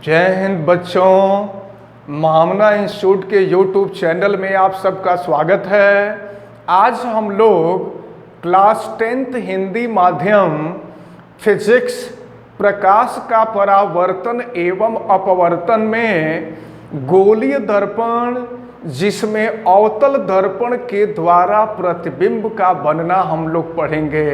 जय हिंद बच्चों। महामना इंस्टीट्यूट के यूट्यूब चैनल में आप सबका स्वागत है। आज हम लोग क्लास 10th हिंदी माध्यम फिजिक्स प्रकाश का परावर्तन एवं अपवर्तन में गोलीय दर्पण जिसमें अवतल दर्पण के द्वारा प्रतिबिंब का बनना हम लोग पढ़ेंगे।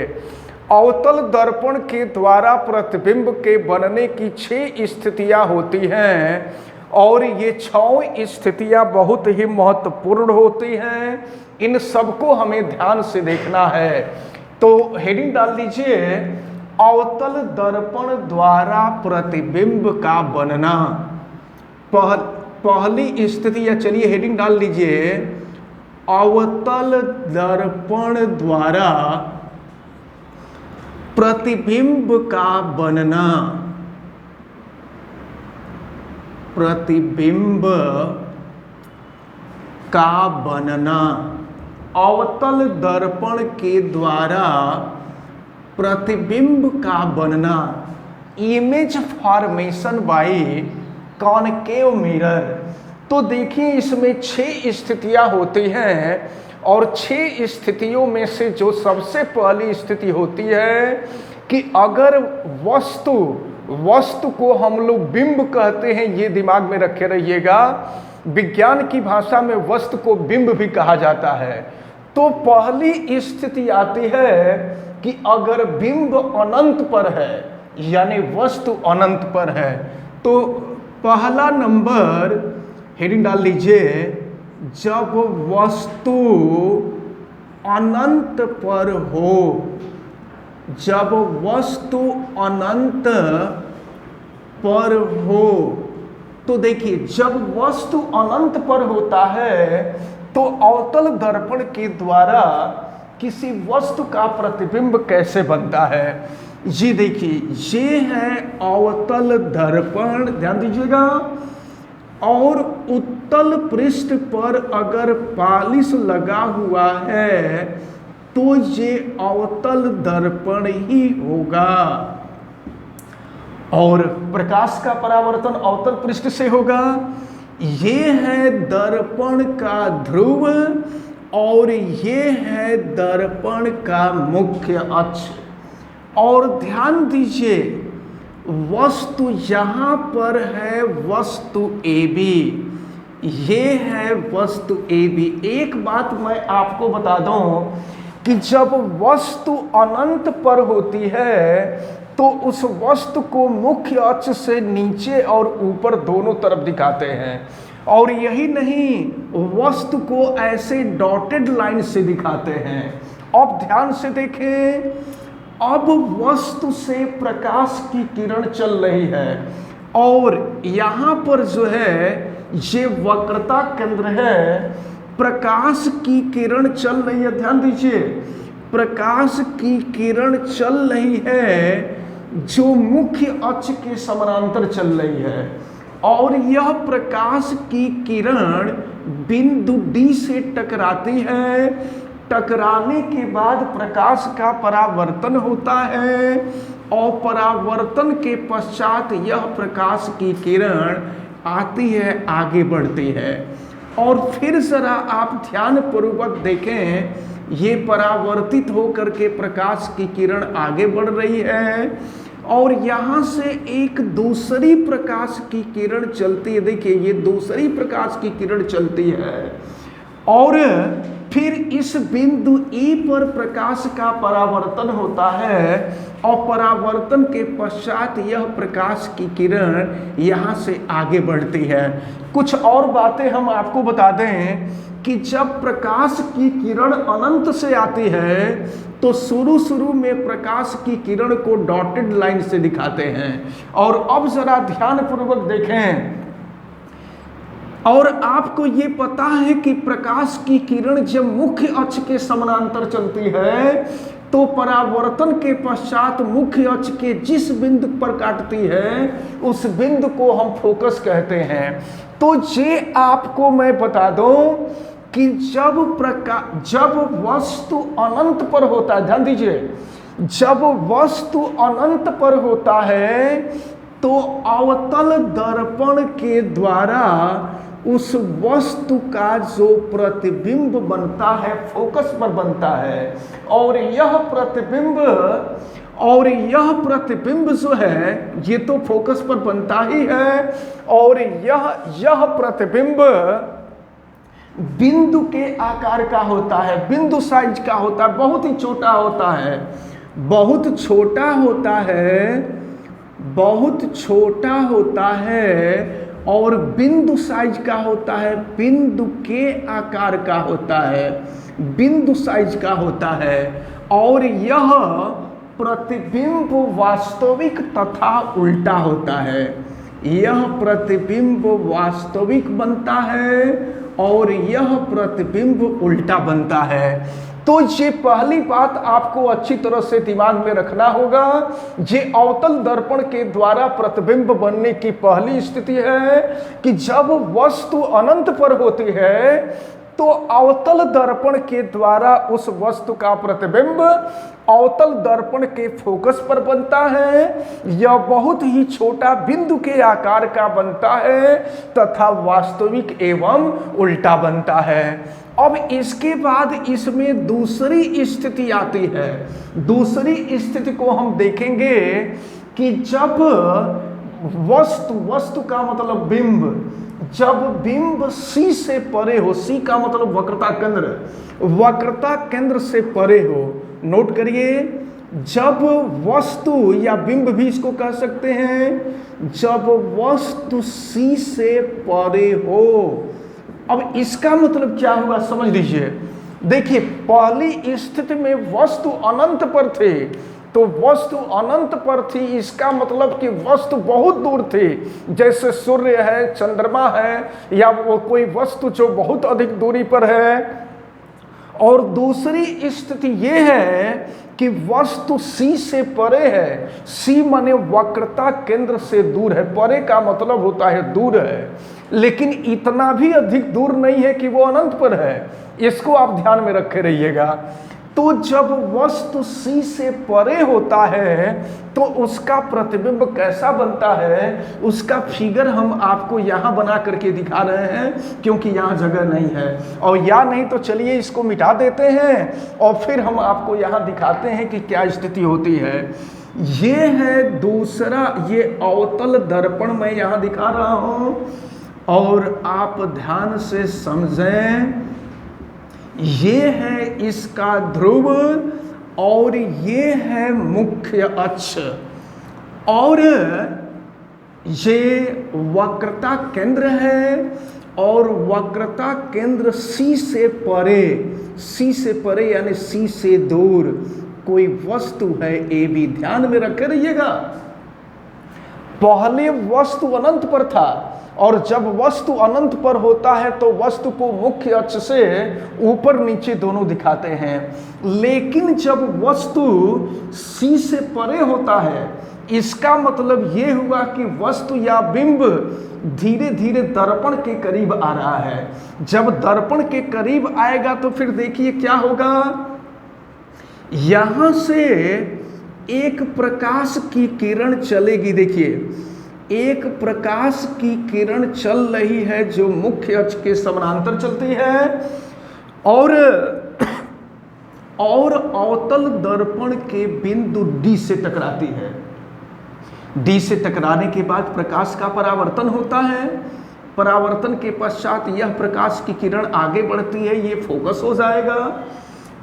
अवतल दर्पण के द्वारा प्रतिबिंब के बनने की 6 स्थितियां होती हैं और ये 6 स्थितियां बहुत ही महत्वपूर्ण होती हैं। इन सबको हमें ध्यान से देखना है। तो हेडिंग डाल दीजिए, अवतल दर्पण द्वारा प्रतिबिंब का बनना। पहली स्थिति, या चलिए हेडिंग डाल लीजिए, अवतल दर्पण द्वारा प्रतिबिंब का बनना। प्रतिबिंब का बनना, अवतल दर्पण के द्वारा प्रतिबिंब का बनना। Image formation by concave mirror. तो देखिए, इसमें 6 स्थितियां होती हैं और 6 स्थितियों में से जो सबसे पहली स्थिति होती है कि अगर वस्तु को हम लोग बिंब कहते हैं, ये दिमाग में रखे रहिएगा। विज्ञान की भाषा में वस्तु को बिंब भी कहा जाता है। तो पहली स्थिति आती है कि अगर बिंब अनंत पर है, यानी वस्तु अनंत पर है। तो पहला नंबर हेडिंग डाल लीजिए, जब वस्तु अनंत पर हो। जब वस्तु अनंत पर हो, तो देखिए, जब वस्तु अनंत पर होता है तो अवतल दर्पण के द्वारा किसी वस्तु का प्रतिबिंब कैसे बनता है। ये देखिए, ये है अवतल दर्पण, ध्यान दीजिएगा। और उत्तल पृष्ठ पर अगर पॉलिश लगा हुआ है तो ये अवतल दर्पण ही होगा। और प्रकाश का परावर्तन अवतल पृष्ठ से होगा। ये है दर्पण का ध्रुव और ये है दर्पण का मुख्य अक्ष। और ध्यान दीजिए, वस्तु यहां पर है, वस्तु AB, ये है वस्तु AB। एक बात मैं आपको बता दूं कि जब वस्तु अनंत पर होती है तो उस वस्तु को मुख्य अक्ष से नीचे और ऊपर दोनों तरफ दिखाते हैं। और यही नहीं, वस्तु को ऐसे डॉटेड लाइन से दिखाते हैं। अब ध्यान से देखें, अब वस्तु से प्रकाश की किरण चल रही है और यहां पर जो है ये वक्रता केंद्र है। प्रकाश की किरण चल रही है, ध्यान दीजिए, प्रकाश की किरण चल रही है जो मुख्य अक्ष के समानांतर चल रही है। और यह प्रकाश की किरण बिंदु D से टकराती है। टकराने के बाद प्रकाश का परावर्तन होता है और परावर्तन के पश्चात यह प्रकाश की किरण आती है, आगे बढ़ती है। और फिर जरा आप ध्यान पूर्वक देखें, ये परावर्तित होकर के प्रकाश की किरण आगे बढ़ रही है और यहाँ से एक दूसरी प्रकाश की किरण चलती है। देखिए, ये दूसरी प्रकाश की किरण चलती है और फिर इस बिंदु E पर प्रकाश का परावर्तन होता है और परावर्तन के पश्चात यह प्रकाश की किरण यहाँ से आगे बढ़ती है। कुछ और बातें हम आपको बता दें कि जब प्रकाश की किरण अनंत से आती है तो शुरू में प्रकाश की किरण को डॉटेड लाइन से दिखाते हैं। और अब जरा ध्यान पूर्वक देखें, और आपको ये पता है कि प्रकाश की किरण जब मुख्य अक्ष के समानांतर चलती है तो परावर्तन के पश्चात मुख्य अक्ष के जिस बिंदु पर काटती है उस बिंदु को हम फोकस कहते हैं। तो ये आपको मैं बता दूं कि जब वस्तु अनंत पर होता है, ध्यान दीजिए, जब वस्तु अनंत पर होता है तो अवतल दर्पण के द्वारा उस वस्तु का जो प्रतिबिंब बनता है फोकस पर बनता है, और यह प्रतिबिंब जो है ये तो फोकस पर बनता ही है, और यह प्रतिबिंब बिंदु के आकार का होता है, बिंदु साइज का होता है, बहुत ही छोटा होता है, बहुत छोटा होता है, बहुत छोटा होता है, और बिंदु साइज का होता है, बिंदु के आकार का होता है, बिंदु साइज का होता है। और यह प्रतिबिंब वास्तविक तथा उल्टा होता है, यह प्रतिबिंब वास्तविक बनता है और यह प्रतिबिंब उल्टा बनता है। तो ये पहली बात आपको अच्छी तरह से दिमाग में रखना होगा। ये अवतल दर्पण के द्वारा प्रतिबिंब बनने की पहली स्थिति है कि जब वस्तु अनंत पर होती है तो अवतल दर्पण के द्वारा उस वस्तु का प्रतिबिंब अवतल दर्पण के फोकस पर बनता है, यह बहुत ही छोटा बिंदु के आकार का बनता है तथा वास्तविक एवं उल्टा बनता है। अब इसके बाद इसमें दूसरी स्थिति आती है। दूसरी स्थिति को हम देखेंगे कि जब वस्तु का मतलब बिंब, जब बिंब सी से परे हो, सी का मतलब वक्रता केंद्र से परे हो। नोट करिए, जब वस्तु या बिंब भी इसको कह सकते हैं, जब वस्तु सी से परे हो। अब इसका मतलब क्या हुआ समझ लीजिए। देखिए, पहली स्थिति में वस्तु अनंत पर थे, तो वस्तु अनंत पर थी, इसका मतलब कि वस्तु बहुत दूर थी, जैसे सूर्य है, चंद्रमा है, या वो कोई वस्तु जो बहुत अधिक दूरी पर है। और दूसरी स्थिति ये है कि वस्तु सी से परे है, सी माने वक्रता केंद्र से दूर है, परे का मतलब होता है दूर है, लेकिन इतना भी अधिक दूर नहीं है कि वो अनंत पर है। इसको आप ध्यान में रखे रहिएगा। तो जब वस्तु सी से परे होता है तो उसका प्रतिबिंब कैसा बनता है, उसका फिगर हम आपको यहाँ बना करके दिखा रहे हैं, क्योंकि यहाँ जगह नहीं है। और या नहीं तो चलिए इसको मिटा देते हैं और फिर हम आपको यहाँ दिखाते हैं कि क्या स्थिति होती है। ये है दूसरा, ये अवतल दर्पण मैं यहाँ दिखा रहा हूँ और आप ध्यान से समझें। ये है इसका ध्रुव और ये है मुख्य अक्ष, और ये वक्रता केंद्र है, और वक्रता केंद्र सी से परे यानी सी से दूर कोई वस्तु है, ए भी ध्यान में रखे रहिएगा। पहले वस्तु अनंत पर था, और जब वस्तु अनंत पर होता है तो वस्तु को मुख्य अक्ष से ऊपर नीचे दोनों दिखाते हैं। लेकिन जब वस्तु सी से परे होता है, इसका मतलब ये हुआ कि वस्तु या बिंब धीरे धीरे दर्पण के करीब आ रहा है। जब दर्पण के करीब आएगा तो फिर देखिए क्या होगा। यहां से एक प्रकाश की किरण चलेगी। देखिए, एक प्रकाश की किरण चल रही है जो मुख्य अक्ष के समानांतर चलती है, और अवतल दर्पण के बिंदु डी से टकराती है। डी से टकराने के बाद प्रकाश का परावर्तन होता है। परावर्तन के पश्चात यह प्रकाश की किरण आगे बढ़ती है, ये फोकस हो जाएगा,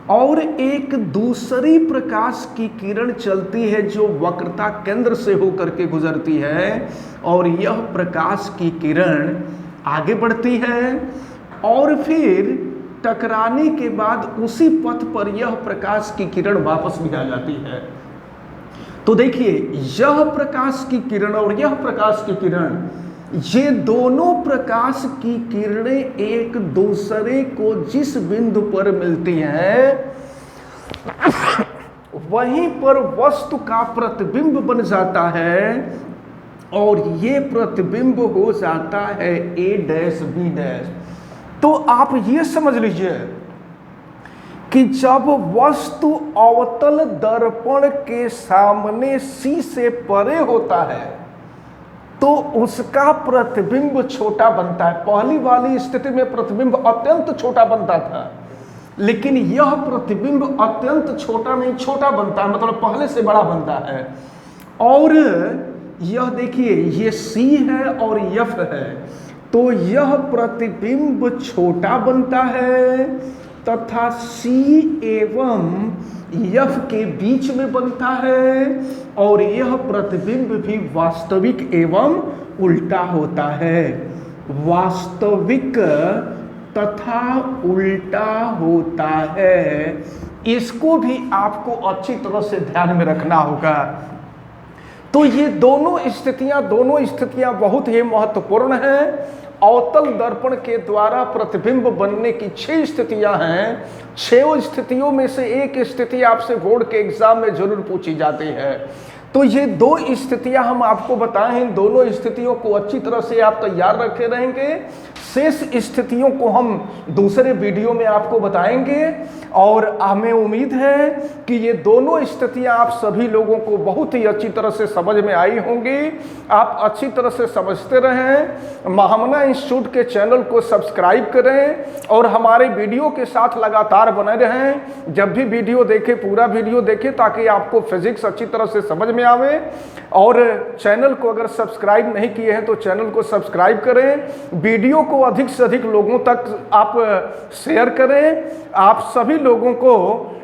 और एक दूसरी प्रकाश की किरण चलती है जो वक्रता केंद्र से होकर के गुजरती है, और यह प्रकाश की किरण आगे बढ़ती है, और फिर टकराने के बाद उसी पथ पर यह प्रकाश की किरण वापस भी आ जाती है। तो देखिए, यह प्रकाश की किरण और यह प्रकाश की किरण, ये दोनों प्रकाश की किरणें एक दूसरे को जिस बिंदु पर मिलती हैं वहीं पर वस्तु का प्रतिबिंब बन जाता है, और ये प्रतिबिंब हो जाता है A डैश B डैश। तो आप ये समझ लीजिए कि जब वस्तु अवतल दर्पण के सामने सी से परे होता है तो उसका प्रतिबिंब छोटा बनता है। पहली वाली स्थिति में प्रतिबिंब अत्यंत छोटा बनता था, लेकिन यह प्रतिबिंब अत्यंत छोटा नहीं, छोटा बनता है, मतलब पहले से बड़ा बनता है। और यह देखिए, ये सी है और यफ है, तो यह प्रतिबिंब छोटा बनता है तथा सी एवं यफ के बीच में बनता है, और यह प्रतिबिंब भी वास्तविक एवं उल्टा होता है। वास्तविक तथा उल्टा होता है, इसको भी आपको अच्छी तरह से ध्यान में रखना होगा। तो ये दोनों स्थितियां बहुत ही महत्वपूर्ण हैं। अवतल दर्पण के द्वारा प्रतिबिंब बनने की 6 स्थितियां हैं। 6 स्थितियों में से एक स्थिति आपसे बोर्ड के एग्जाम में जरूर पूछी जाती है। तो ये 2 स्थितियां हम आपको बताएं, इन दोनों स्थितियों को अच्छी तरह से आप तैयार रखे रहेंगे। शेष स्थितियों को हम दूसरे वीडियो में आपको बताएंगे, और हमें उम्मीद है कि ये दोनों स्थितियां आप सभी लोगों को बहुत ही अच्छी तरह से समझ में आई होंगी। आप अच्छी तरह से समझते रहें। महामना इंस्टीट्यूट के चैनल को सब्सक्राइब करें और हमारे वीडियो के साथ लगातार बने रहें। जब भी वीडियो देखें, पूरा वीडियो देखें, ताकि आपको फिजिक्स अच्छी तरह से समझ में आवे। और चैनल को अगर सब्सक्राइब नहीं किए हैं तो चैनल को सब्सक्राइब करें। वीडियो को अधिक से अधिक लोगों तक आप शेयर करें। आप सभी लोगों को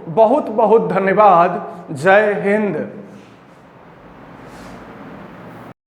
बहुत बहुत धन्यवाद। जय हिंद।